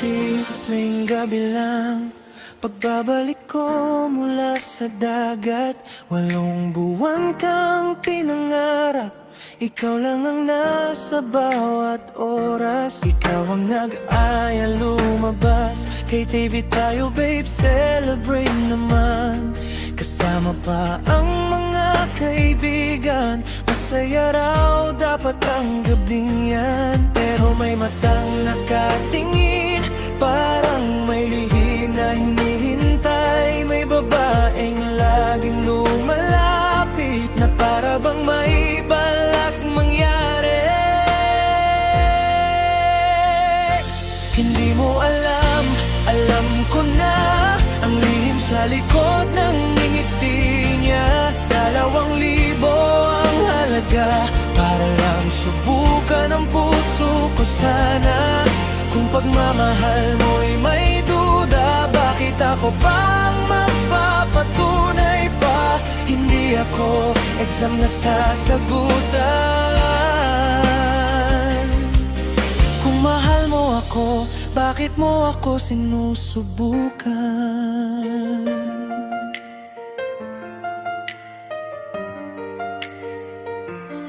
simpleng gabi lang. Pagbabalik ko mula sa dagat, 8 buwan kang pinangarap. Ikaw lang ang nasa bawat oras. Ikaw ang nag-aya lumabas. Kay TV tayo babe, celebrate naman. Kasama pa ang mga kaibigan. Masaya raw dapat ang gabing yan. Pero may matang nakatingin, parang may lihim na hinihintay. May babaeng laging lumalapit, na para bang may balak mangyari. Hindi mo alam, alam ko na ang lihim sa likod ng ngiti niya. 2,000 ang halaga para lang subukan ang puso ko sana. Kung pagmamahal mo'y may duda, bakit ako pang magpapatunay pa? Hindi ako exam na sasagutan. Kung mahal mo ako, bakit mo ako sinusubukan?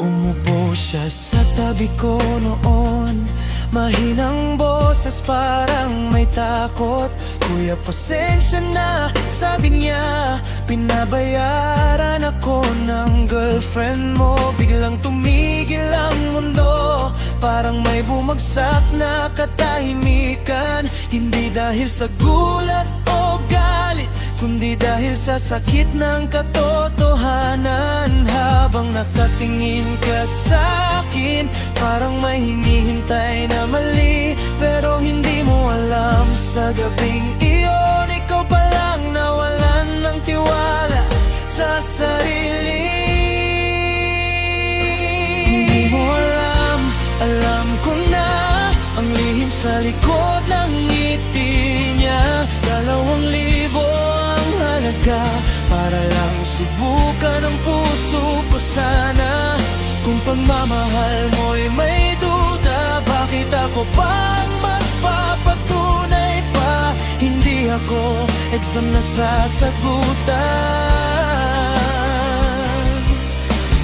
Umupo siya sa tabi ko noon, mahinang boses parang may takot. Kuya, pasensya na, sabi niya. Pinabayaran ako ng girlfriend mo. Biglang tumigil ang mundo, parang may bumagsak na katahimikan. Hindi dahil sa gulat o galit, kundi dahil sa sakit ng katotohanan. Habang nakatingin ka sa'kin, parang may hinihintay na mali. Pero hindi mo alam, sa gabing iyon, ikaw pa lang nawalan ng tiwala sa sarili. Hindi mo alam, alam ko na ang lihim sa likod ng ngiti niya. 2,000 ang halaga para lang subukan ang puso ko sana. Kung pagmamahal mo'y may duda, bakit ako pang magpapatunay pa? Hindi ako exam na sasagutan.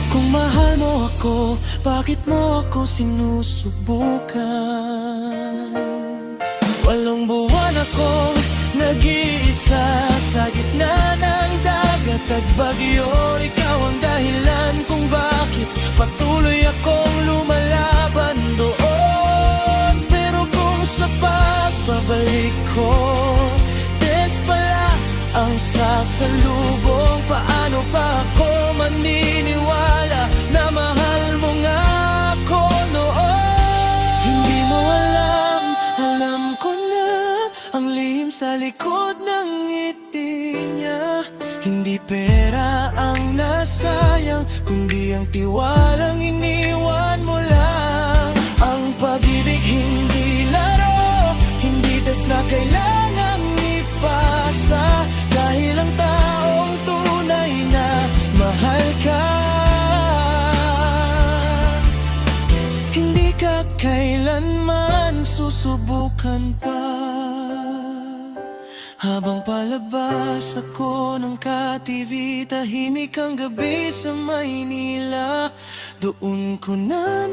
Kung mahal mo ako, bakit mo ako sinusubukan? 8 buwan akong nag-iisa sa gitna ng dagat at bagyo. Ikaw ang dahilan kung bakit patuloy akong lumalaban doon. Pero kung sa pagbabalik ko, test pala ang sasalubong, paano pa ako maniniwala na mahal mo nga ako noon? Hindi mo alam, alam ko na ang lihim sa likod ng ngiti niya. Hindi pera ang nasayang, kundi ang tiwalang iniwan mo lang. Ang pag-ibig hindi laro, hindi test na kailangang ipasa. Dahil ang taong tunay na mahal ka, hindi ka kailanman susubukan pa. Habang palabas ako ng ka-TV, tahimik ang gabi sa Maynila. Doon ko na